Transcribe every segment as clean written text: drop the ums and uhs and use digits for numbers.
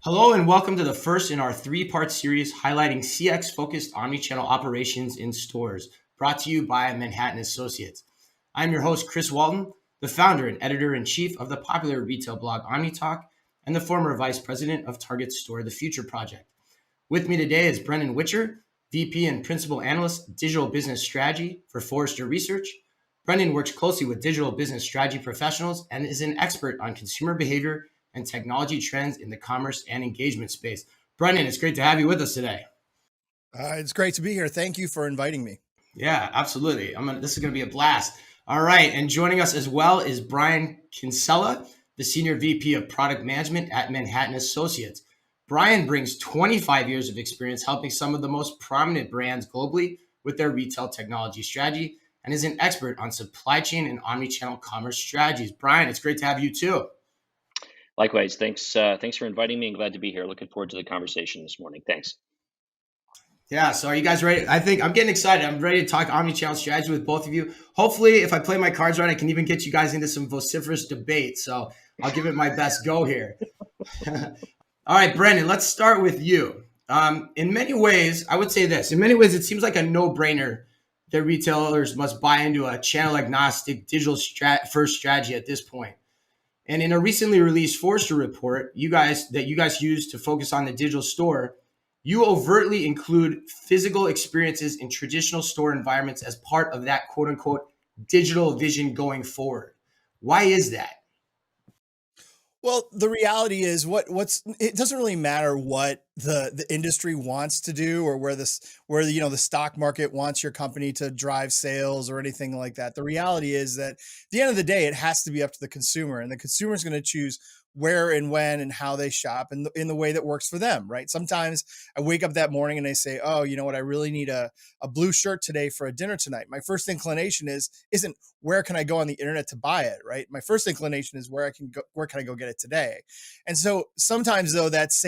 Hello and welcome to the first in our three-part series highlighting CX-focused omnichannel operations in stores, brought to you by Manhattan Associates. I'm your host, Chris Walton, the founder and editor-in-chief of the popular retail blog Omni Talk and the former vice president of Target's Store the Future project. With me today is Brendan Witcher, VP and Principal Analyst, Digital Business Strategy for Forrester Research. Brendan works closely with digital business strategy professionals and is an expert on consumer behavior and technology trends in the commerce and engagement space. Brendan, it's great to have you with us today. It's great to be here. Thank you for inviting me. Yeah, absolutely. This is going to be a blast. All right. And joining us as well is Brian Kinsella, the Senior VP of Product Management at Manhattan Associates. Brian brings 25 years of experience helping some of the most prominent brands globally with their retail technology strategy and is an expert on supply chain and omnichannel commerce strategies. Brian, it's great to have you too. Likewise, thanks for inviting me. I'm glad to be here. Looking forward to the conversation this morning. Thanks. Yeah, so are you guys ready? I think I'm getting excited. I'm ready to talk omnichannel strategy with both of you. Hopefully, if I play my cards right, I can even get you guys into some vociferous debate. So I'll give it my best go here. All right, Brendan, let's start with you. In many ways, I would say this. In many ways, it seems like a no-brainer that retailers must buy into a channel-agnostic, digital-first strategy at this point. And in a recently released Forrester report, you guys use to focus on the digital store, you overtly include physical experiences in traditional store environments as part of that quote unquote digital vision going forward. Why is that? Well, the reality is it doesn't really matter what the industry wants to do or where the stock market wants your company to drive sales or anything like that. The reality is that at the end of the day, it has to be up to the consumer, and the consumer is going to choose where and when and how they shop and in the way that works for them, right? Sometimes I wake up that morning and I say, oh, you know what? I really need a blue shirt today for a dinner tonight. My first inclination isn't where can I go on the internet to buy it, right? My first inclination is where can I go get it today? And so sometimes though, that's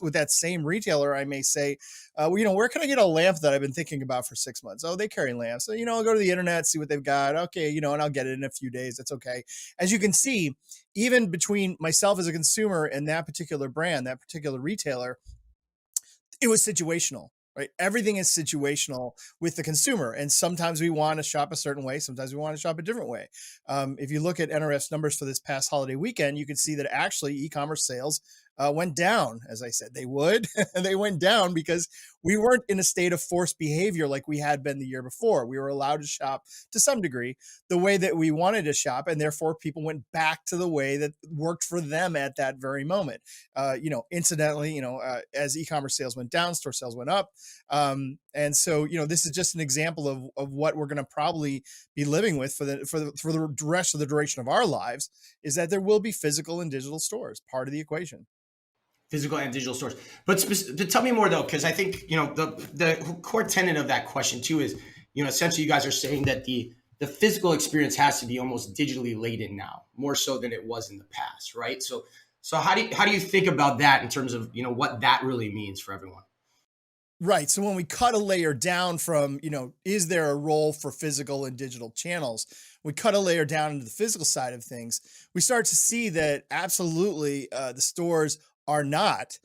with that same retailer, I may say, where can I get a lamp that I've been thinking about for 6 months? Oh, they carry lamps. So, I'll go to the internet, see what they've got. Okay. And I'll get it in a few days. That's okay. As you can see, even between myself as a consumer and that particular brand, that particular retailer, it was situational, right? Everything is situational with the consumer. And sometimes we want to shop a certain way. Sometimes we want to shop a different way. If you look at NRF's numbers for this past holiday weekend, you can see that actually e-commerce sales went down. As I said, they would. They went down because we weren't in a state of forced behavior like we had been the year before. We were allowed to shop to some degree the way that we wanted to shop, and therefore people went back to the way that worked for them at that very moment. Incidentally, as e-commerce sales went down, store sales went up. And so, this is just an example of what we're going to probably be living with for the rest of the duration of our lives, is that there will be physical and digital stores, part of the equation. Physical and digital stores. But tell me more though, because I think, the core tenet of that question too is, essentially you guys are saying that the physical experience has to be almost digitally laden now, more so than it was in the past, right? So how do you think about that in terms of, what that really means for everyone? Right. So when we cut a layer down from, is there a role for physical and digital channels? We cut a layer down into the physical side of things. We start to see that absolutely the stores are not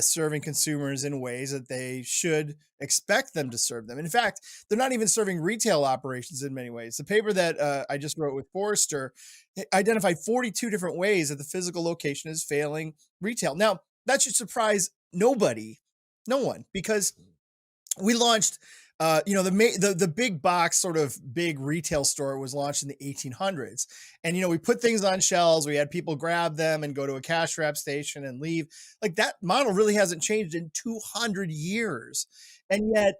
serving consumers in ways that they should expect them to serve them. In fact, they're not even serving retail operations in many ways. The paper that I just wrote with Forrester identified 42 different ways that the physical location is failing retail. Now, that should surprise no one, because we launched, the big box sort of big retail store was launched in the 1800s. And, we put things on shelves. We had people grab them and go to a cash wrap station and leave. Like, that model really hasn't changed in 200 years. And yet,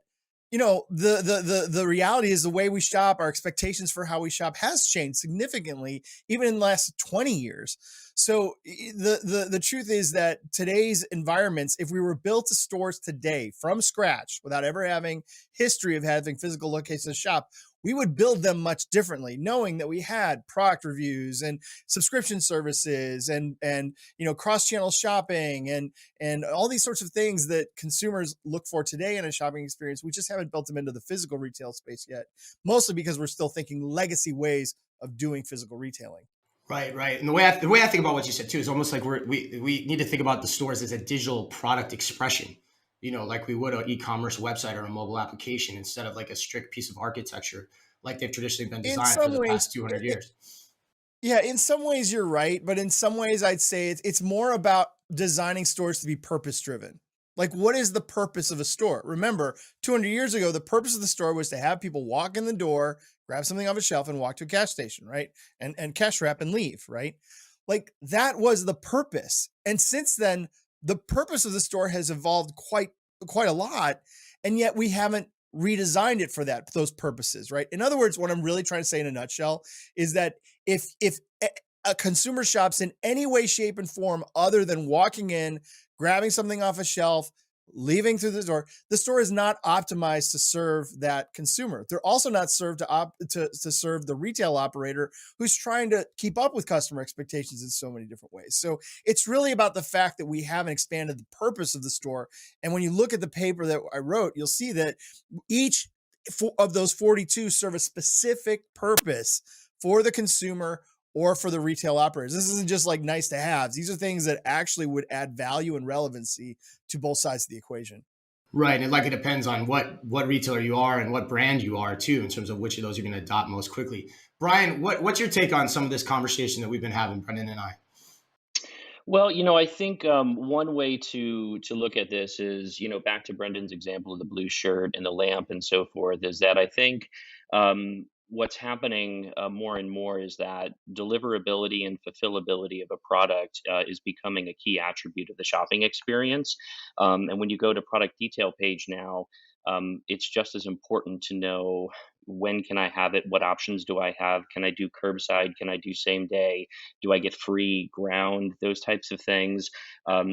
the reality is the way we shop, our expectations for how we shop has changed significantly, even in the last 20 years. So the truth is that today's environments, if we were built to stores today from scratch without ever having history of having physical locations to shop, we would build them much differently, knowing that we had product reviews and subscription services and cross-channel shopping and all these sorts of things that consumers look for today in a shopping experience. We just haven't built them into the physical retail space yet, mostly because we're still thinking legacy ways of doing physical retailing. Right, right. And the way I think about what you said too is almost like we need to think about the stores as a digital product expression. Like we would an e-commerce website or a mobile application instead of like a strict piece of architecture like they've traditionally been In designed for some the ways, past 200 years. yeah, in some ways you're right, but in some ways I'd say it's more about designing stores to be purpose driven. Like, what is the purpose of a store? Remember, 200 years ago, the purpose of the store was to have people walk in the door, grab something off a shelf, and walk to a cash station, right? And cash wrap and leave, right? Like that was the purpose. And since then, the purpose of the store has evolved quite a lot, and yet we haven't redesigned it for those purposes, right? In other words, what I'm really trying to say in a nutshell is that if a consumer shops in any way, shape, and form other than walking in, grabbing something off a shelf, leaving through the store is not optimized to serve that consumer. They're also not served to serve the retail operator who's trying to keep up with customer expectations in so many different ways. So it's really about the fact that we haven't expanded the purpose of the store. And when you look at the paper that I wrote, you'll see that each of those 42 serve a specific purpose for the consumer or for the retail operators. This isn't just like nice to have. These are things that actually would add value and relevancy to both sides of the equation. Right. And like it depends on what retailer you are and what brand you are too, in terms of which of those you're going to adopt most quickly. Brian, what's your take on some of this conversation that we've been having, Brendan and I? Well, I think one way to look at this is, back to Brendan's example of the blue shirt and the lamp and so forth, is that I think what's happening more and more is that deliverability and fulfillability of a product is becoming a key attribute of the shopping experience. And when you go to product detail page now, it's just as important to know when can I have it, what options do I have, can I do curbside, can I do same day, do I get free ground, those types of things,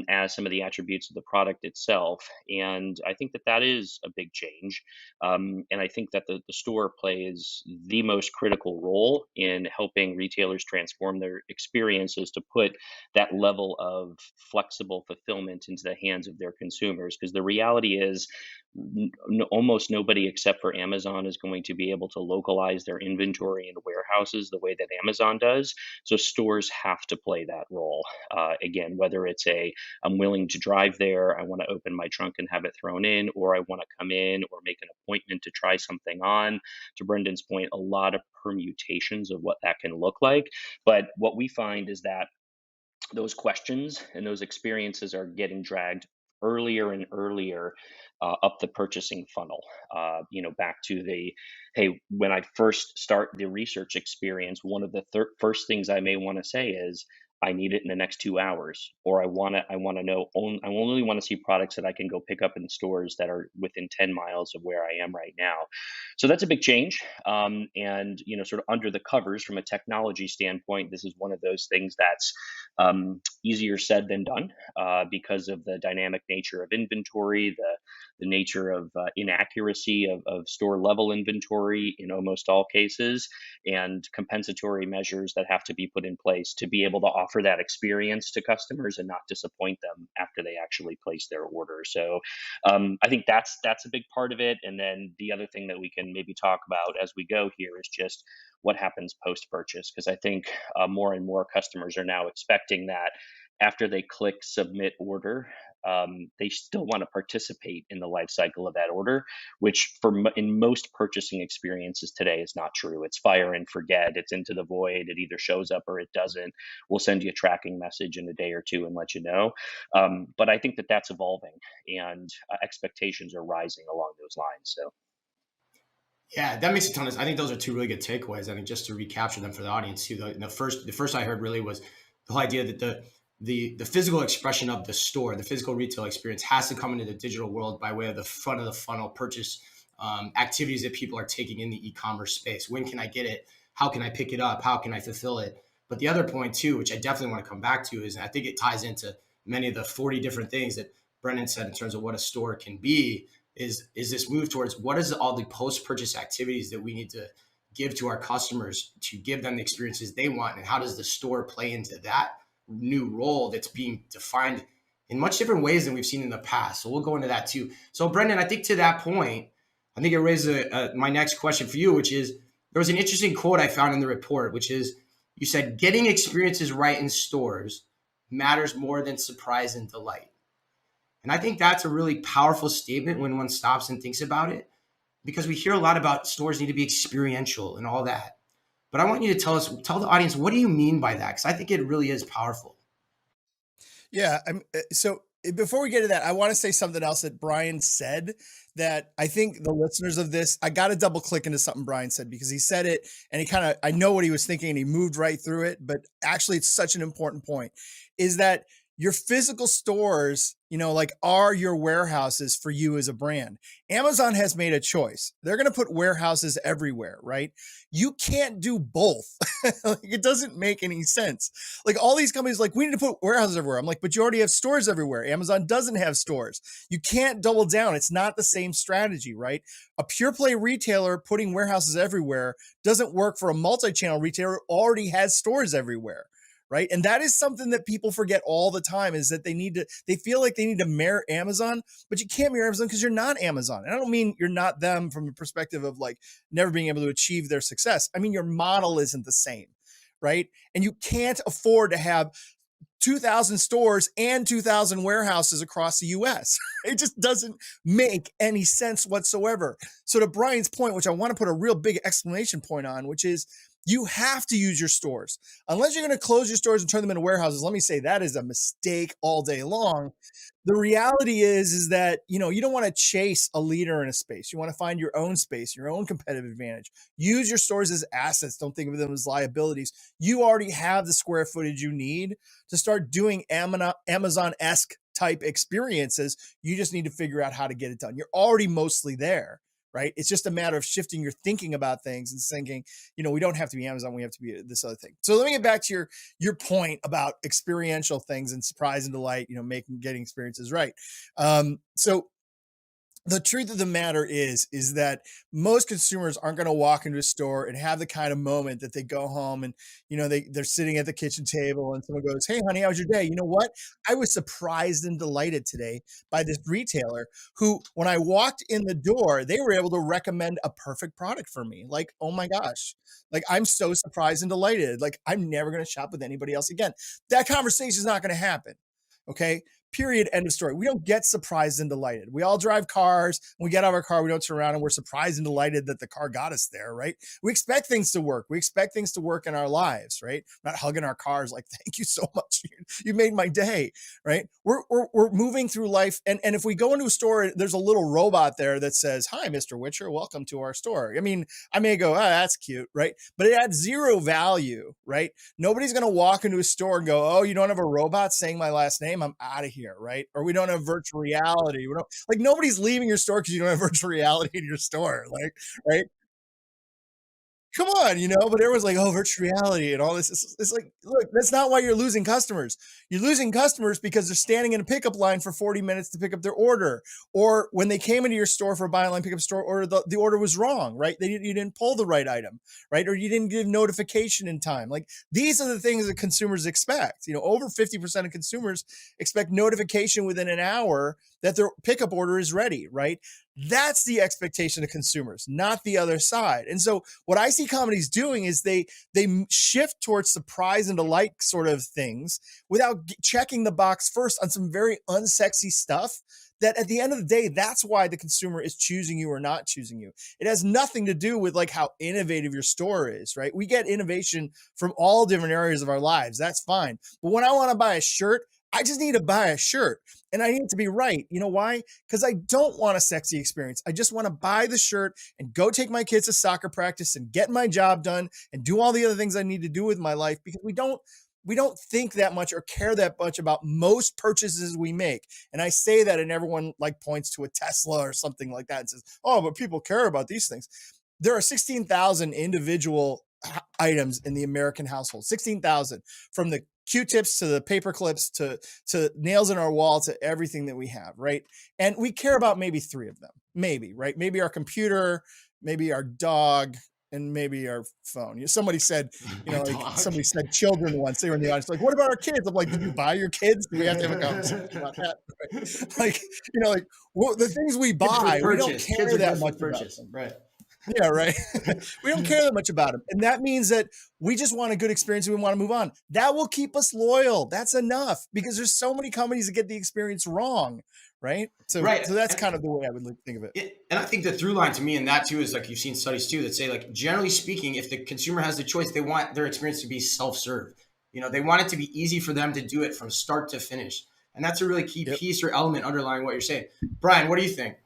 as some of the attributes of the product itself. And I think that is a big change. And I think that the store plays the most critical role in helping retailers transform their experiences to put that level of flexible fulfillment into the hands of their consumers. Because the reality is, almost nobody except for Amazon is going to be able to localize their inventory in warehouses the way that Amazon does. So stores have to play that role. Again, whether it's I'm willing to drive there, I want to open my trunk and have it thrown in, or I want to come in or make an appointment to try something on. To Brendan's point, a lot of permutations of what that can look like. But what we find is that those questions and those experiences are getting dragged earlier and earlier up the purchasing funnel. Back to hey, when I first start the research experience, one of the first things I may want to say is, I need it in the next 2 hours, or I want to know, I only want to see products that I can go pick up in stores that are within 10 miles of where I am right now. So that's a big change. And, sort of under the covers from a technology standpoint, this is one of those things that's easier said than done because of the dynamic nature of inventory, the nature of inaccuracy of store level inventory in almost all cases, and compensatory measures that have to be put in place to be able to offer that experience to customers and not disappoint them after they actually place their order. So I think that's a big part of it. And then the other thing that we can maybe talk about as we go here is just what happens post purchase, because I think more and more customers are now expecting that after they click submit order, they still want to participate in the life cycle of that order, which in most purchasing experiences today is not true. It's fire and forget. It's into the void. It either shows up or it doesn't. We'll send you a tracking message in a day or two and let you know. But I think that that's evolving, and expectations are rising along those lines. So. Yeah, that makes a ton of sense. I think those are two really good takeaways. I think just to recapture them for the audience too. The first I heard really was the whole idea that the physical expression of the store, the physical retail experience, has to come into the digital world by way of the front of the funnel purchase activities that people are taking in the e-commerce space. When can I get it? How can I pick it up? How can I fulfill it? But the other point too, which I definitely want to come back to, is I think it ties into many of the 40 different things that Brendan said in terms of what a store can be. Is this move towards what is all the post-purchase activities that we need to give to our customers to give them the experiences they want, and how does the store play into that new role that's being defined in much different ways than we've seen in the past. So we'll go into that too. So Brendan, I think to that point, I think it raises my next question for you, which is, there was an interesting quote I found in the report, which is, You said getting experiences right in stores matters more than surprise and delight. And I think that's a really powerful statement when one stops and thinks about it, because we hear a lot about stores need to be experiential and all that. But I want you to tell the audience, what do you mean by that? Because I think it really is powerful. Yeah. Before we get to that, I want to say something else that Brian said that I think the listeners of this, I got to double click into something Brian said, because he said it and I know what he was thinking and he moved right through it. But actually, it's such an important point, is that your physical stores, like, are your warehouses for you as a brand. Amazon has made a choice. They're going to put warehouses everywhere, right? You can't do both. Like, it doesn't make any sense. Like, all these companies, like, we need to put warehouses everywhere. I'm like, but you already have stores everywhere. Amazon doesn't have stores. You can't double down. It's not the same strategy, right? A pure play retailer putting warehouses everywhere doesn't work for a multi-channel retailer who already has stores everywhere. Right. And that is something that people forget all the time, is that they feel like they need to mirror Amazon, but you can't mirror Amazon because you're not Amazon. And I don't mean you're not them from the perspective of like never being able to achieve their success. I mean, your model isn't the same. Right. And you can't afford to have 2,000 stores and 2,000 warehouses across the US. It just doesn't make any sense whatsoever. So to Brian's point, which I want to put a real big exclamation point on, which is, you have to use your stores. Unless you're going to close your stores and turn them into warehouses, let me say that is a mistake all day long. The reality is that, you don't want to chase a leader in a space. You want to find your own space, your own competitive advantage. Use your stores as assets. Don't think of them as liabilities. You already have the square footage you need to start doing Amazon-esque type experiences. You just need to figure out how to get it done. You're already mostly there. Right? It's just a matter of shifting your thinking about things and thinking, we don't have to be Amazon. We have to be this other thing. So let me get back to your point about experiential things and surprise and delight, getting experiences right. So the truth of the matter is that most consumers aren't going to walk into a store and have the kind of moment that they go home and, they're sitting at the kitchen table and someone goes, "Hey, honey, how was your day? You know what? I was surprised and delighted today by this retailer who, when I walked in the door, they were able to recommend a perfect product for me. Like, oh my gosh, like, I'm so surprised and delighted. Like, I'm never going to shop with anybody else again." That conversation is not going to happen. Okay. Period. End of story. We don't get surprised and delighted. We all drive cars. When we get out of our car, we don't turn around and we're surprised and delighted that the car got us there, right? We expect things to work. We expect things to work in our lives, right? We're not hugging our cars like, "Thank you so much. You made my day," right? We're moving through life. And if we go into a store, there's a little robot there that says, "Hi, Mr. Witcher, welcome to our store." I mean, I may go, "Oh, that's cute," right? But it adds zero value, right? Nobody's going to walk into a store and go, "Oh, you don't have a robot saying my last name? I'm out of here." Right? Or we don't have virtual reality. We don't, like, nobody's leaving your store because you don't have virtual reality in your store. Like, right? Come on, but everyone's like, "Oh, virtual reality and all this." It's like, look, that's not why you're losing customers. You're losing customers because they're standing in a pickup line for 40 minutes to pick up their order. Or when they came into your store for a buy online pickup store order, the order was wrong, right? You didn't pull the right item, right? Or you didn't give notification in time. Like, these are the things that consumers expect. Over 50% of consumers expect notification within an hour that their pickup order is ready, right? That's the expectation of consumers, not the other side. And so what I see companies doing is they shift towards surprise and delight sort of things without checking the box first on some very unsexy stuff that at the end of the day, that's why the consumer is choosing you or not choosing you. It has nothing to do with like how innovative your store is, right? We get innovation from all different areas of our lives. That's fine. But when I want to buy a shirt, I just need to buy a shirt and I need it to be right. You know why? Because I don't want a sexy experience. I just want to buy the shirt and go take my kids to soccer practice and get my job done and do all the other things I need to do with my life, because we don't think that much or care that much about most purchases we make. And I say that and everyone like points to a Tesla or something like that and says, "Oh, but people care about these things." There are 16,000 individual items in the American household, 16,000, from the Q-tips to the paper clips to nails in our wall to everything that we have, right? And we care about maybe 3 of them, maybe, right? Maybe our computer, maybe our dog, and maybe our phone. Somebody said, somebody said children once. They were in the audience, like, "What about our kids?" I'm like, "Did you buy your kids? Do we have to have a conversation about that?" Right? Like, well, the things we buy, we don't care that much about them. Right. Yeah, right. We don't care that much about them. And that means that we just want a good experience and we want to move on. That will keep us loyal. That's enough because there's so many companies that get the experience wrong, right? So Right. that's kind of the way I would think of it. And I think the through line to me in that too is like you've seen studies too that say like generally speaking, if the consumer has the choice, they want their experience to be self-serve. They want it to be easy for them to do it from start to finish. And that's a really key Yep. piece or element underlying what you're saying. Brian, what do you think?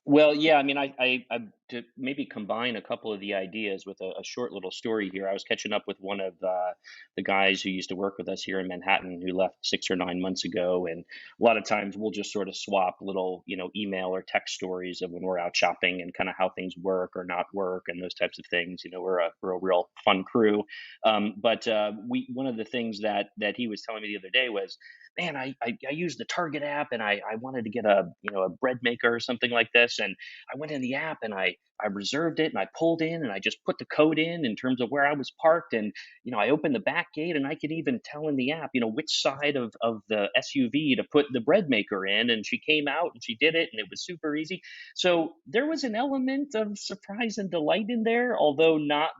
Well, yeah, I mean, I to maybe combine a couple of the ideas with a short little story here. I was catching up with one of the guys who used to work with us here in Manhattan, who left 6 or 9 months ago, and a lot of times we'll just sort of swap little, email or text stories of when we're out shopping and kind of how things work or not work and those types of things. We're a real fun crew. But we one of the things that he was telling me the other day was, man, I used the Target app and I wanted to get a bread maker or something like this. And I went in the app and I reserved it and I pulled in and I just put the code in terms of where I was parked. And, I opened the back gate and I could even tell in the app, which side of the SUV to put the bread maker in. And she came out and she did it and it was super easy. So there was an element of surprise and delight in there, although not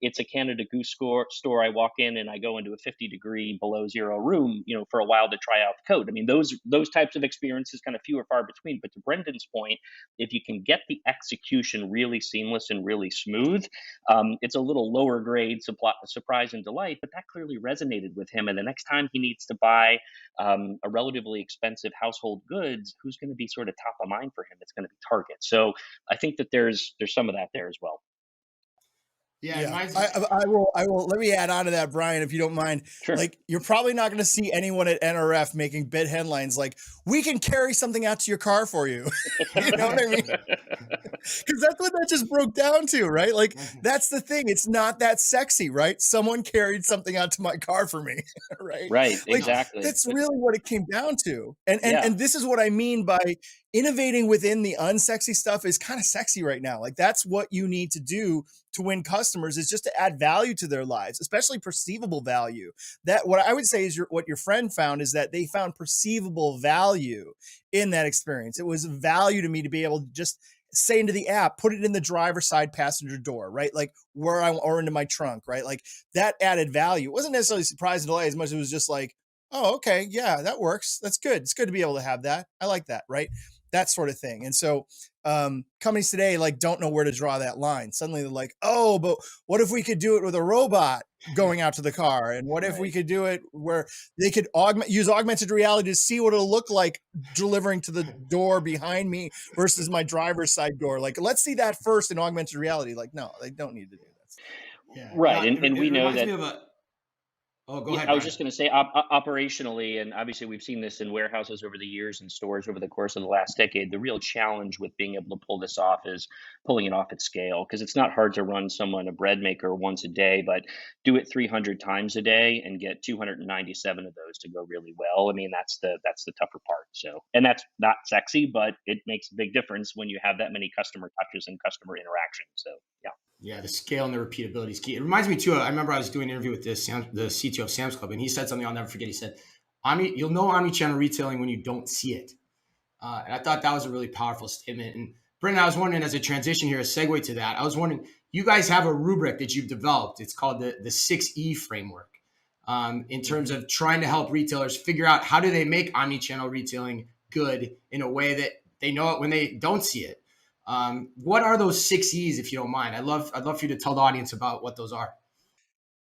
it's a Canada Goose store. I walk in and I go into a 50-degree below zero room, for a while to try out the code. I mean, those types of experiences kind of few or far between. But to Brendan's point, if you can get the execution really seamless and really smooth, it's a little lower grade surprise and delight. But that clearly resonated with him. And the next time he needs to buy a relatively expensive household goods, who's going to be sort of top of mind for him? It's going to be Target. So I think that there's some of that there as well. Yeah, I will. Let me add on to that, Brian, if you don't mind. Sure. Like, you're probably not going to see anyone at NRF making bid headlines like, "We can carry something out to your car for you." You know what I mean? Because that's what that just broke down to, right? Like, that's the thing. It's not that sexy, right? Someone carried something out to my car for me, right? Right. Like, Exactly. that's really what it came down to. And Yeah. and this is what I mean by innovating within the unsexy stuff is kind of sexy right now. Like, that's what you need to do to win customers, is just to add value to their lives, especially perceivable value. That, what I would say is what your friend found is that they found perceivable value in that experience. It was value to me to be able to just say into the app, put it in the driver's side passenger door, right? Like or into my trunk, right? Like, that added value. It wasn't necessarily surprise and delay as much as it was just like, oh, okay, yeah, that works. That's good. It's good to be able to have that. I like that, right? That sort of thing. And so companies today like don't know where to draw that line. Suddenly they're like, oh, but what if we could do it with a robot going out to the car? And what if we could do it where they could use augmented reality to see what it'll look like delivering to the door behind me versus my driver's side door? Like, let's see that first in augmented reality. Like, no, they don't need to do that. Yeah. Right. No, And we know reminds that. me of Oh, go Yeah, ahead, I was Brian. just going to say, operationally, and obviously we've seen this in warehouses over the years and stores over the course of the last decade. The real challenge with being able to pull this off is pulling it off at scale, because it's not hard to run someone a bread maker once a day, but do it 300 times a day and get 297 of those to go really well. I mean, that's the tougher part. So, and that's not sexy, but it makes a big difference when you have that many customer touches and customer interactions. So, yeah. Yeah, the scale and the repeatability is key. It reminds me too. I remember I was doing an interview with the CTO of Sam's Club, and he said something I'll never forget. He said, "You'll know omnichannel retailing when you don't see it." And I thought that was a really powerful statement. And Brendan, I was wondering, as a transition here, a segue to that, I was wondering, you guys have a rubric that you've developed. It's called the 6E framework, in terms of trying to help retailers figure out how do they make omnichannel retailing good in a way that they know it when they don't see it. What are those 6 E's, if you don't mind? I'd love for you to tell the audience about what those are.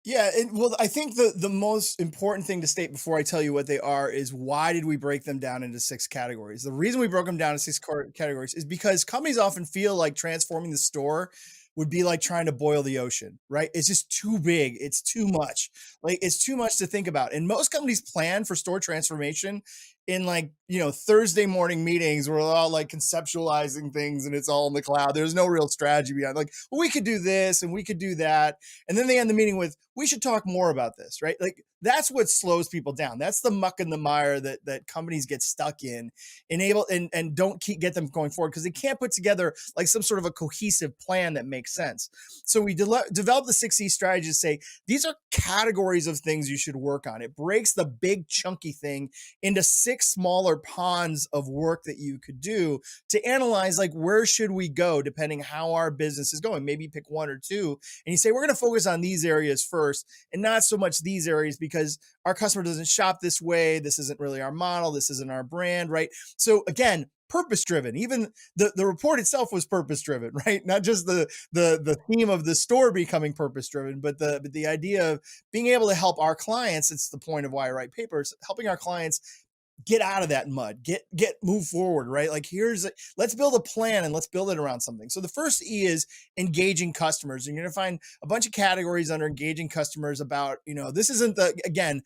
Yeah, well, I think the most important thing to state before I tell you what they are is, why did we break them down into 6 categories? The reason we broke them down into categories is because companies often feel like transforming the store would be like trying to boil the ocean, right? It's just too big. It's too much. Like, it's too much to think about. And most companies plan for store transformation in, like, Thursday morning meetings where we're all like conceptualizing things and it's all in the cloud. There's no real strategy behind, like, well, we could do this and we could do that. And then they end the meeting with, we should talk more about this, right? Like, that's what slows people down. That's the muck and the mire that companies get stuck in, and don't get them going forward, because they can't put together like some sort of a cohesive plan that makes sense. So we developed the 6E strategy to say, these are categories of things you should work on. It breaks the big chunky thing into 6 pick smaller ponds of work that you could do to analyze, like, where should we go depending how our business is going. Maybe pick one or two and you say, we're going to focus on these areas first and not so much these areas because our customer doesn't shop this way. This isn't really our model. This isn't our brand, right? So again, purpose driven. Even the report itself was purpose driven, right? Not just the theme of the store becoming purpose driven, but the idea of being able to help our clients. It's the point of why I write papers, helping our clients get out of that mud, move forward, right? Like let's build a plan and let's build it around something. So the first E is engaging customers. And you're going to find a bunch of categories under engaging customers about, this isn't again,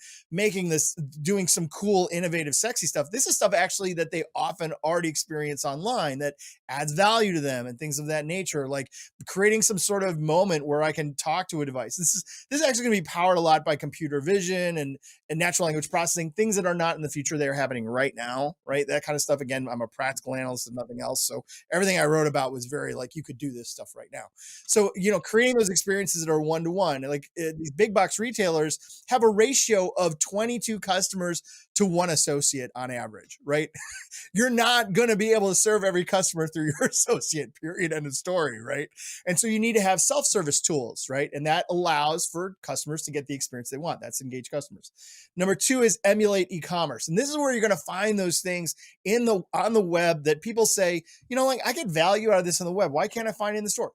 doing some cool, innovative, sexy stuff. This is stuff actually that they often already experience online that adds value to them and things of that nature, like creating some sort of moment where I can talk to a device. This is actually going to be powered a lot by computer vision and natural language processing, things that are not in the future. They're happening right now, right? That kind of stuff. Again, I'm a practical analyst and nothing else. So everything I wrote about was very like, you could do this stuff right now. So, creating those experiences that are one-to-one, like these big box retailers have a ratio of 22 customers to one associate on average, right? You're not going to be able to serve every customer through your associate, period, end of story, right? And so you need to have self-service tools, right? And that allows for customers to get the experience they want. That's engage customers. Number two is emulate e-commerce. And this is where you're going to find those things on the web that people say, like, I get value out of this on the web. Why can't I find it in the store?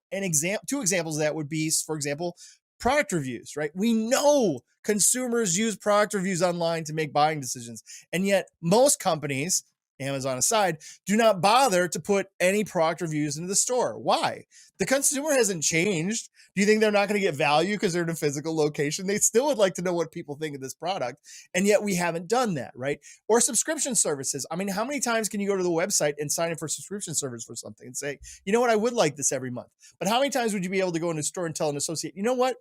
Two examples of that would be, for example, product reviews, right? We know consumers use product reviews online to make buying decisions. And yet most companies, Amazon aside, do not bother to put any product reviews into the store. Why? The consumer hasn't changed. Do you think they're not going to get value because they're in a physical location? They still would like to know what people think of this product. And yet we haven't done that, right? Or subscription services. I mean, how many times can you go to the website and sign in for a subscription service for something and say, you know what, I would like this every month. But how many times would you be able to go into a store and tell an associate, you know what,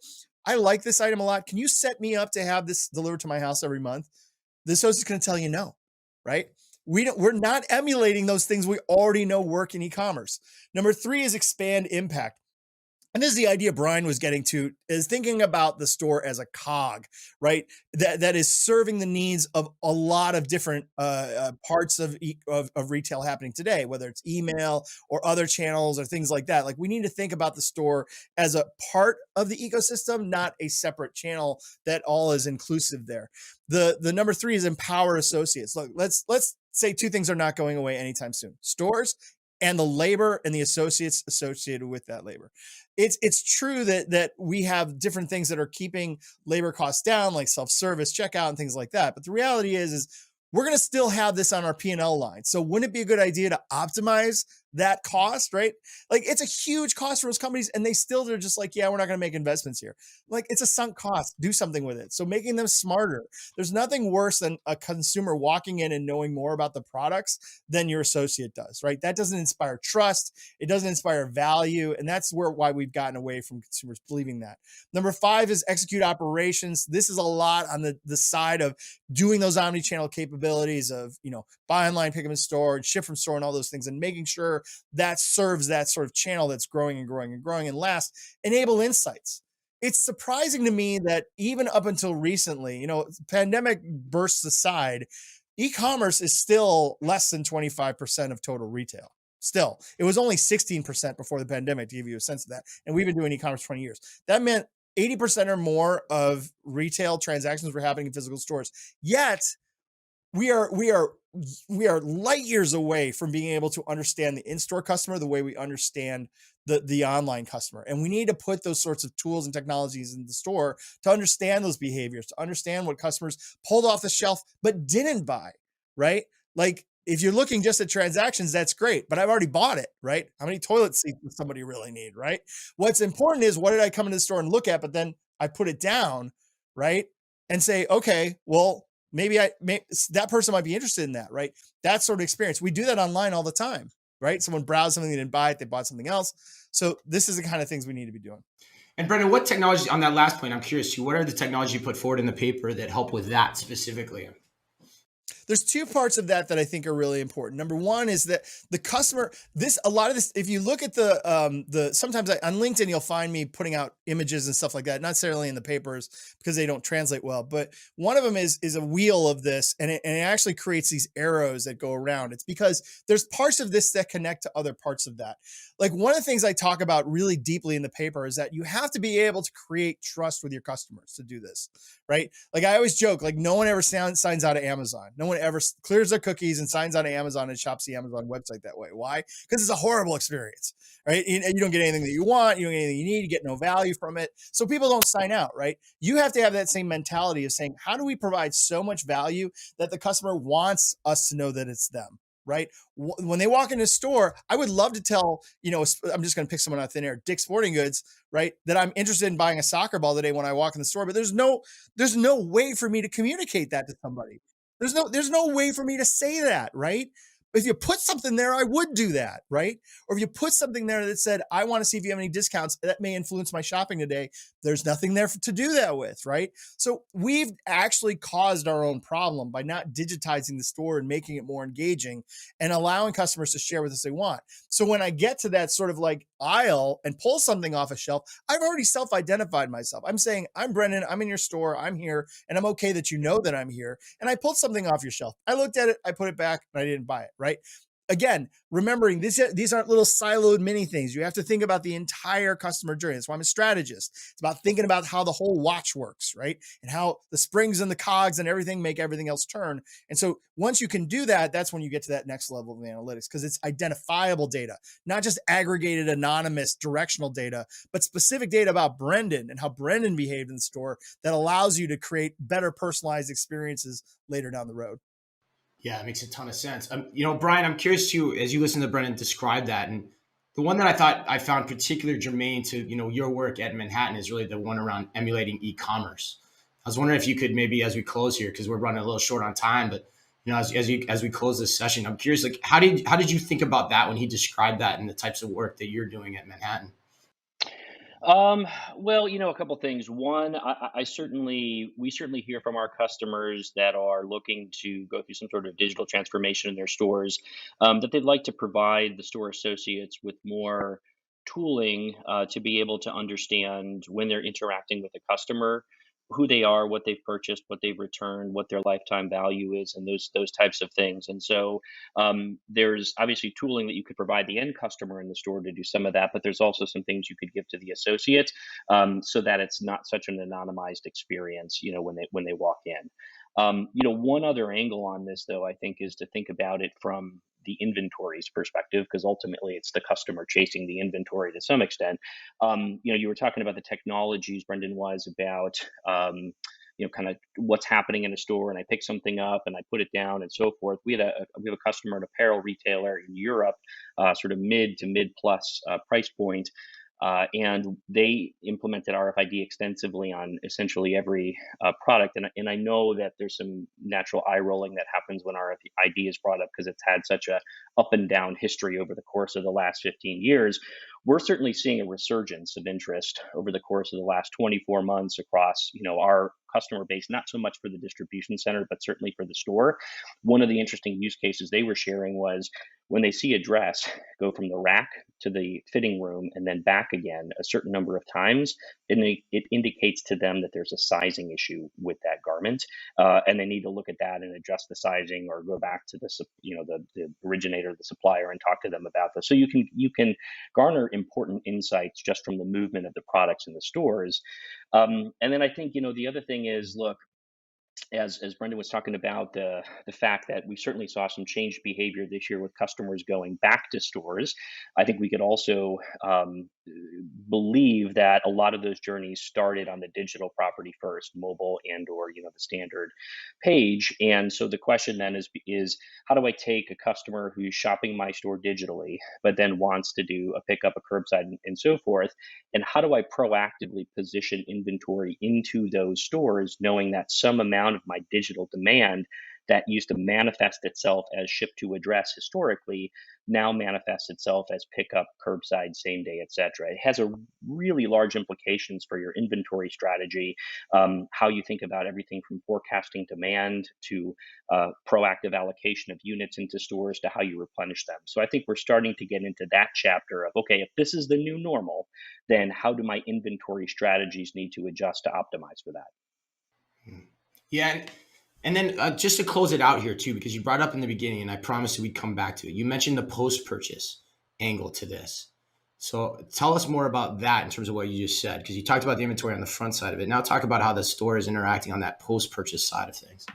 I like this item a lot. Can you set me up to have this delivered to my house every month? The associate's going to tell you no, right? We're not emulating those things we already know work in e-commerce. Number three is expand impact. And this is the idea Brian was getting to, is thinking about the store as a cog, right? That is serving the needs of a lot of different parts of retail happening today, whether it's email or other channels or things like that. Like, we need to think about the store as a part of the ecosystem, not a separate channel that all is inclusive there. The number three is empower associates. Look, let's say two things are not going away anytime soon: stores and the labor and the associates associated with that labor. It's true that we have different things that are keeping labor costs down, like self-service checkout and things like that. But the reality is we're going to still have this on our P&L line. So wouldn't it be a good idea to optimize that cost, right? Like, it's a huge cost for those companies, and they're just like, yeah, we're not going to make investments here. Like, it's a sunk cost. Do something with it. So making them smarter. There's nothing worse than a consumer walking in and knowing more about the products than your associate does, right? That doesn't inspire trust. It doesn't inspire value. And that's why we've gotten away from consumers believing that. Number five is execute operations. This is a lot on the side of doing those omni-channel capabilities of, buy online, pick up in store, and ship from store, and all those things, and making sure that serves that sort of channel that's growing and growing and growing. And last, enable insights. It's surprising to me that even up until recently, pandemic bursts aside, e-commerce is still less than 25% of total retail. Still, it was only 16% before the pandemic, to give you a sense of that. And we've been doing e-commerce 20 years. That meant 80% or more of retail transactions were happening in physical stores. Yet we are light years away from being able to understand the in-store customer the way we understand the online customer. And we need to put those sorts of tools and technologies in the store to understand those behaviors, to understand what customers pulled off the shelf but didn't buy, right? Like, if you're looking just at transactions, that's great, but I've already bought it, right? How many toilet seats does somebody really need, right? What's important is, what did I come into the store and look at, but then I put it down, right? And say, okay, well, maybe that person might be interested in that, right? That sort of experience. We do that online all the time, right? Someone browsed something, they didn't buy it, they bought something else. So this is the kind of things we need to be doing. And Brendan, what technology, on that last point, I'm curious too, what are the technology you put forward in the paper that help with that specifically? There's two parts of that that I think are really important. Number one is that the customer, a lot of this, if you look at sometimes on LinkedIn, you'll find me putting out images and stuff like that, not necessarily in the papers because they don't translate well, but one of them is a wheel of this, and it actually creates these arrows that go around. It's because there's parts of this that connect to other parts of that. Like one of the things I talk about really deeply in the paper is that you have to be able to create trust with your customers to do this, right? Like I always joke, like no one ever signs out of Amazon. No one ever clears their cookies and signs out of Amazon and shops the Amazon website that way. Why? Because it's a horrible experience, right? And you don't get anything that you want. You don't get anything you need. You get no value from it. So people don't sign out, right? You have to have that same mentality of saying, how do we provide so much value that the customer wants us to know that it's them? Right? When they walk into a store, I would love to tell, I'm just going to pick someone out of thin air, Dick's Sporting Goods, right? That I'm interested in buying a soccer ball today when I walk in the store, but there's no way for me to communicate that to somebody. There's no way for me to say that, right? If you put something there, I would do that, right? Or if you put something there that said, I want to see if you have any discounts that may influence my shopping today, there's nothing there to do that with, right? So we've actually caused our own problem by not digitizing the store and making it more engaging and allowing customers to share with us they want. So when I get to that sort of like aisle and pull something off a shelf, I've already self-identified myself. I'm saying, I'm Brendan, I'm in your store, I'm here, and I'm okay that you know that I'm here. And I pulled something off your shelf. I looked at it, I put it back, and I didn't buy it, right? Again, remembering these aren't little siloed mini things. You have to think about the entire customer journey. That's why I'm a strategist. It's about thinking about how the whole watch works, right? And how the springs and the cogs and everything make everything else turn. And so once you can do that, that's when you get to that next level of analytics, because it's identifiable data, not just aggregated, anonymous, directional data, but specific data about Brendan and how Brendan behaved in the store that allows you to create better personalized experiences later down the road. Yeah, it makes a ton of sense. Brian, I'm curious to, as you listen to Brendan describe that, and the one that I found particularly germane to, your work at Manhattan is really the one around emulating e-commerce. I was wondering if you could maybe, as we close here, because we're running a little short on time, but as we close this session, I'm curious, like how did you think about that when he described that and the types of work that you're doing at Manhattan? Well, a couple things. One, we certainly hear from our customers that are looking to go through some sort of digital transformation in their stores, that they'd like to provide the store associates with more tooling to be able to understand when they're interacting with a customer, who they are, what they've purchased, what they've returned, what their lifetime value is, and those types of things. And so there's obviously tooling that you could provide the end customer in the store to do some of that, but there's also some things you could give to the associates so that it's not such an anonymized experience, when they walk in. One other angle on this, though, I think, is to think about it from the inventory's perspective, because ultimately it's the customer chasing the inventory to some extent. You were talking about the technologies, Brendan, was about kind of what's happening in a store, and I pick something up and I put it down and so forth. We have a customer, an apparel retailer in Europe, sort of mid to mid plus price point. And they implemented RFID extensively on essentially every product. And I know that there's some natural eye rolling that happens when RFID is brought up because it's had such a up and down history over the course of the last 15 years. We're certainly seeing a resurgence of interest over the course of the last 24 months across, our customer base, not so much for the distribution center, but certainly for the store. One of the interesting use cases they were sharing was when they see a dress go from the rack to the fitting room and then back again a certain number of times, and it indicates to them that there's a sizing issue with that garment, and they need to look at that and adjust the sizing or go back to the originator, the supplier, and talk to them about this. So you can garner important insights just from the movement of the products in the stores. And then I think the other thing is, look, as Brendan was talking about the fact that we certainly saw some changed behavior this year with customers going back to stores. I think we could also believe that a lot of those journeys started on the digital property first, mobile and/or the standard page. And so the question then is how do I take a customer who's shopping my store digitally, but then wants to do a pickup, a curbside, and so forth, and how do I proactively position inventory into those stores, knowing that some amount of my digital demand that used to manifest itself as ship to address historically now manifests itself as pickup, curbside, same day, etc. It has a really large implications for your inventory strategy, how you think about everything from forecasting demand to proactive allocation of units into stores to how you replenish them. So I think we're starting to get into that chapter of, okay, if this is the new normal, then how do my inventory strategies need to adjust to optimize for that? Yeah. And then just to close it out here too, because you brought up in the beginning, and I promised we'd come back to it. You mentioned the post-purchase angle to this. So tell us more about that in terms of what you just said, because you talked about the inventory on the front side of it. Now talk about how the store is interacting on that post-purchase side of things.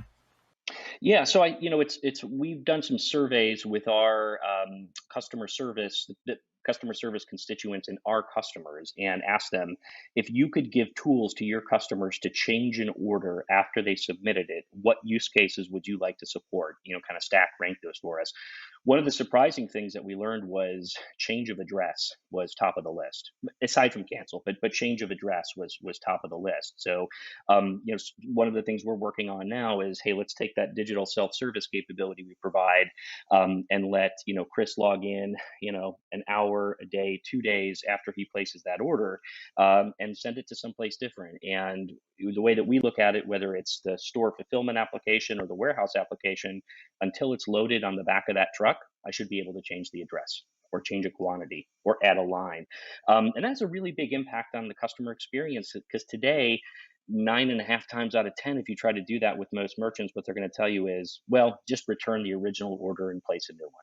Yeah, so it's we've done some surveys with our customer service, the customer service constituents and our customers, and asked them if you could give tools to your customers to change an order after they submitted it, what use cases would you like to support? Kind of stack rank those for us. One of the surprising things that we learned was change of address was top of the list, aside from cancel, but change of address was top of the list. So one of the things we're working on now is, hey, let's take that digital self-service capability we provide, and let Chris log in an hour a day, 2 days after he places that order, and send it to someplace different. And the way that we look at it, whether it's the store fulfillment application or the warehouse application, until it's loaded on the back of that truck, I should be able to change the address or change a quantity or add a line. And that's a really big impact on the customer experience, because today, 9.5 times out of 10, if you try to do that with most merchants, what they're going to tell you is, well, just return the original order and place a new one.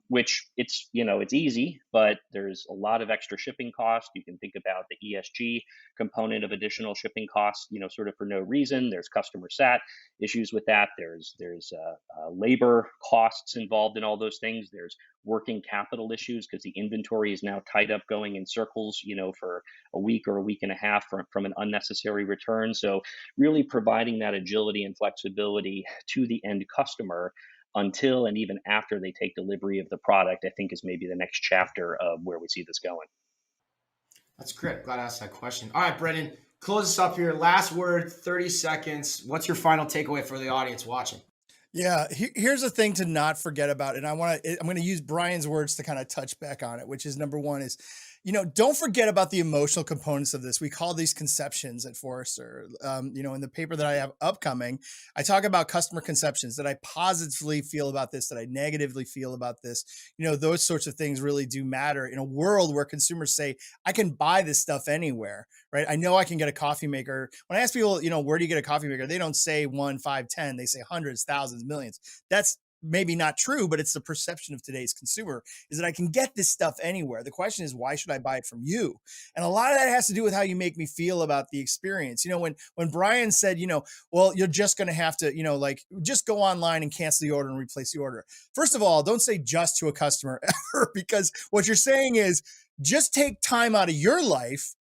Which it's easy, but there's a lot of extra shipping costs. You can think about the ESG component of additional shipping costs, sort of for no reason. There's customer sat issues with that. There's labor costs involved in all those things. There's working capital issues because the inventory is now tied up going in circles, for a week or a week and a half from an unnecessary return. So really providing that agility and flexibility to the end customer until and even after they take delivery of the product, I think is maybe the next chapter of where we see this going. That's great. Glad I asked that question. All right, Brendan, close us up here. Last word, 30 seconds. What's your final takeaway for the audience watching? Yeah, here's the thing to not forget about, and I'm going to use Brian's words to kind of touch back on it, which is number one is, don't forget about the emotional components of this. We call these conceptions at Forrester. In the paper that I have upcoming, I talk about customer conceptions, that I positively feel about this, that I negatively feel about this. Those sorts of things really do matter in a world where consumers say, I can buy this stuff anywhere, right? I know I can get a coffee maker. When I ask people, where do you get a coffee maker? They don't say 1, 5, 10. They say hundreds, thousands, millions. That's maybe not true, but it's the perception of today's consumer, is that I can get this stuff anywhere. The question is, why should I buy it from you? And a lot of that has to do with how you make me feel about the experience. When Brian said, well, you're just going to have to, just go online and cancel the order and replace the order. First of all, don't say just to a customer ever, because what you're saying is just take time out of your life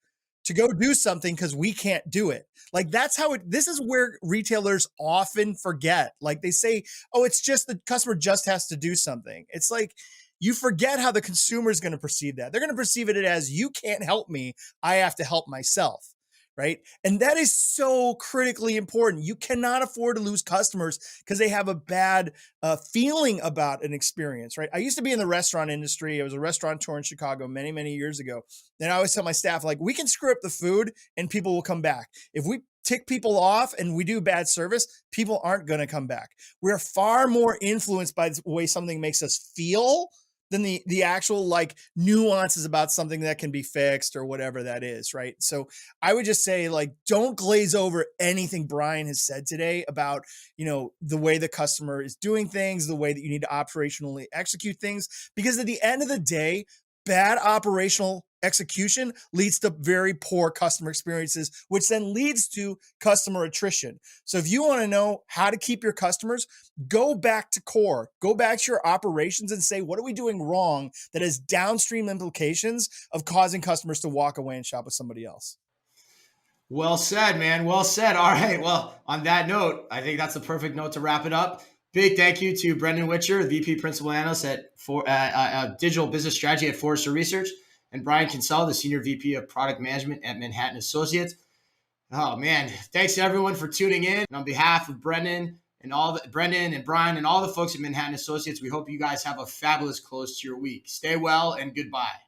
to go do something because we can't do it. Like this is where retailers often forget. Like they say, oh, it's just the customer just has to do something. It's like you forget how the consumer is going to perceive that. They're going to perceive it as, you can't help me, I have to help myself. Right. And that is so critically important. You cannot afford to lose customers because they have a bad feeling about an experience. Right. I used to be in the restaurant industry. I was a restaurateur in Chicago many, many years ago. And I always tell my staff, like, we can screw up the food and people will come back. If we tick people off and we do bad service, people aren't going to come back. We're far more influenced by the way something makes us feel than the actual nuances about something that can be fixed or whatever that is, right? So I would just say, don't glaze over anything Brian has said today about, the way the customer is doing things, the way that you need to operationally execute things, because at the end of the day, bad operational execution leads to very poor customer experiences, which then leads to customer attrition. So if you want to know how to keep your customers, go back to core, go back to your operations and say, what are we doing wrong that has downstream implications of causing customers to walk away and shop with somebody else? Well said, man. Well said. All right. Well, on that note, I think that's the perfect note to wrap it up. Big thank you to Brendan Witcher, VP Principal Analyst at Digital Business Strategy at Forrester Research, and Brian Kinsella, the Senior VP of Product Management at Manhattan Associates. Oh, man. Thanks to everyone for tuning in. And on behalf of Brendan, and all the Brendan and Brian and all the folks at Manhattan Associates. We hope you guys have a fabulous close to your week. Stay well and goodbye.